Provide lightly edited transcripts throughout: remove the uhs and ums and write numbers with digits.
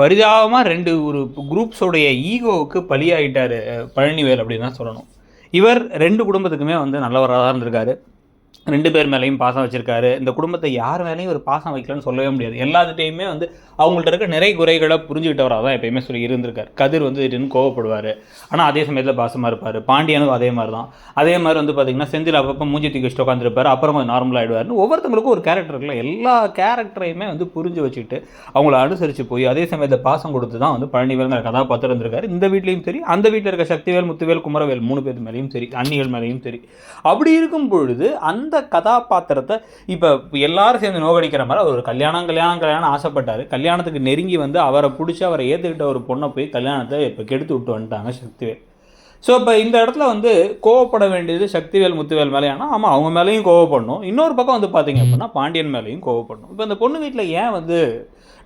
பரிதாபமாக ஒரு குரூப்ஸோடைய ஈகோவுக்கு பலியாகிட்டார் பழனிவேல் அப்படின்னு தான் சொல்லணும். இவர் 2 குடும்பத்துக்குமே வந்து நல்லவராக தான் இருந்திருக்காரு. 2 பேர் மேலேயும் பாசம் வச்சுருக்காரு. இந்த குடும்பத்தை யார் மேலேயும் ஒரு பாசம் வைக்கலன்னு சொல்லவே முடியாது. எல்லாத்துட்டையுமே வந்து அவங்கள்ட்ட இருக்க நிறை குறைகளை புரிஞ்சுக்கிட்டவராக தான் எப்பயுமே சொல்லி இருந்திருக்கார். கதிர் வந்து திடீர்னு கோவப்படுவார், ஆனால் அதே சமயத்தில் பாசமாக இருப்பார். பாண்டியனும் அதே மாதிரி தான். அதே மாதிரி வந்து பார்த்திங்கன்னா செந்தில் அப்பப்போ மூஞ்சி தூக்கி வச்சுட்டு உட்காந்துருப்பார், அப்புறம் கொஞ்சம் நார்மல் ஆகிடுவார்னு ஒவ்வொருத்தவங்களுக்கும் ஒரு கேரக்டர் இருக்குல்ல. எல்லா கேரக்டரையுமே வந்து புரிஞ்சு வச்சுக்கிட்டு அவங்கள அனுசரித்து போய் அதே சமயத்தில் பாசம் கொடுத்து தான் வந்து பழனிவேல்ங்கிற கதாபாத்திரம் இருந்திருக்காரு. இந்த வீட்லேயும் சரி, அந்த வீட்டில் இருக்க சக்திவேல், முத்துவேல், குமரவேல் 3 பேர் மேலேயும் சரி, அண்ணிகள் மேலேயும் சரி. அப்படி இருக்கும் பொழுது அந்த கதாபாத்திரத்தை இப்போ எல்லாரும் சேர்ந்து நோகடிக்கிற மாதிரி அவர் கல்யாணம் ஆசைப்பட்டார். கல்யாணத்துக்கு நெருங்கி வந்து அவரை பிடிச்சி அவரை ஏற்றுக்கிட்ட ஒரு பொண்ணை போய் கல்யாணத்தை இப்போ கெடுத்து விட்டு வந்துட்டாங்க சக்திவேல். ஸோ இப்போ இந்த இடத்துல வந்து கோவப்பட வேண்டியது சக்திவேல், முத்துவேல் மேலே. ஆனால் ஆமாம், அவங்க மேலேயும் கோவப்படணும். இன்னொரு பக்கம் வந்து பார்த்தீங்க அப்படின்னா பாண்டியன் மேலேயும் கோவப்படணும். இப்போ இந்த பொண்ணு வீட்டில் ஏன் வந்து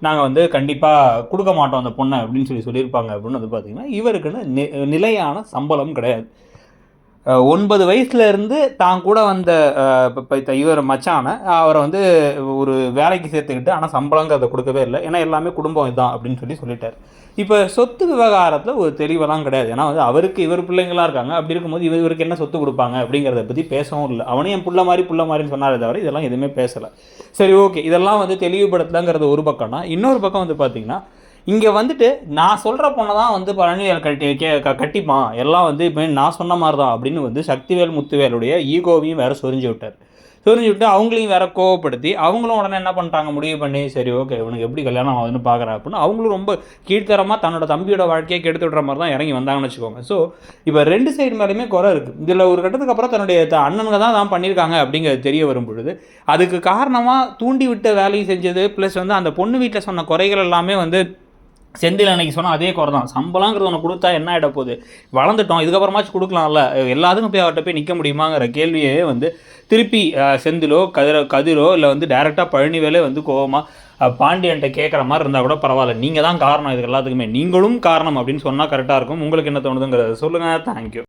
நாங்கள் வந்து கண்டிப்பாக கொடுக்க மாட்டோம் அந்த பொண்ணை அப்படின்னு சொல்லியிருப்பாங்க அப்படின்னு வந்து பார்த்தீங்கன்னா, இவருக்குன்னு நிலையான சம்பளம் கிடையாது. 9 வயசுலேருந்து தான் கூட வந்த இவர் மச்சான அவரை வந்து ஒரு வேலைக்கு சேர்த்துக்கிட்டு, ஆனால் சம்பளங்கிறத கொடுக்கவே இல்லை. ஏன்னா எல்லாமே குடும்பம் இதுதான் அப்படின்னு சொல்லிட்டார். இப்போ சொத்து விவகாரத்தில் ஒரு தெளிவெல்லாம் கிடையாது. ஏன்னா வந்து அவருக்கு இவர் பிள்ளைங்களாம் இருக்காங்க. அப்படி இருக்கும்போது இவருக்கு என்ன சொத்து கொடுப்பாங்க அப்படிங்கிறத பற்றி பேசவும் இல்லை. அவனே என் புள்ள மாதிரின்னு சொன்னாரே தவிர இதெல்லாம் எதுவுமே பேசலை. சரி, ஓகே, இதெல்லாம் வந்து தெளிவுபடுத்தலாங்கிறது ஒரு பக்கம்னா, இன்னொரு பக்கம் வந்து பார்த்திங்கன்னா, இங்கே வந்துட்டு நான் சொல்கிற பொண்ணை தான் வந்து பழனிவேல் கட்டிப்பான், எல்லாம் வந்து இப்போ நான் சொன்ன மாதிரி தான் அப்படின்னு வந்து சக்திவேல், முத்துவேலுடைய ஈகோவையும் வேறு சொரிஞ்சு விட்டு அவங்களையும் வேறு கோவப்படுத்தி அவங்களும் உடனே என்ன பண்ணிட்டாங்க, முடிவு பண்ணி சரி ஓகே இவனுக்கு எப்படி கல்யாணம் ஆகுதுன்னு பார்க்குறேன் அப்படின்னு அவங்களும் ரொம்ப கீழ்த்தரமாக தன்னோட தம்பியோட வாழ்க்கையை கெடுத்து விடுற மாதிரி தான் இறங்கி வந்தாங்கன்னு வச்சுக்கோங்க. ஸோ இப்போ 2 சைடு மேலேயுமே குறை இருக்குது. இதில் ஒரு கட்டத்துக்கு அப்புறம் தன்னுடைய அண்ணனுங்க தான் பண்ணியிருக்காங்க அப்படிங்கிறது தெரிய வரும் பொழுது அதுக்கு காரணமாக தூண்டி விட்ட வேலையும் செஞ்சது ப்ளஸ் வந்து அந்த பொண்ணு வீட்டில் சொன்ன குறைகள் எல்லாமே வந்து செந்தில் அன்னைக்கு சொன்னால் அதே குறை தான். சம்பளங்கிறது ஒன்று கொடுத்தா என்ன ஆகிட போகுது, வளர்ந்துட்டோம், இதுக்கப்புறமாச்சும் கொடுக்கலாம்ல, எல்லாத்துக்கும் போய் அவர்கிட்ட போய் நிற்க முடியுமாங்கிற கேள்வியே வந்து திருப்பி செந்திலோ கதிரோ இல்லை வந்து டைரெக்டாக பழனிவேலே வந்து கோவமாக பாண்டியன்ட்ட கேட்குற மாதிரி இருந்தால் கூட பரவாயில்ல, நீங்கள் தான் காரணம், இதுக்கு எல்லாத்துக்குமே நீங்களும் காரணம் அப்படின்னு சொன்னால் கரெக்டாக இருக்கும். உங்களுக்கு என்ன தோணுதுங்கிறத சொல்லுங்கள். தேங்க்யூ.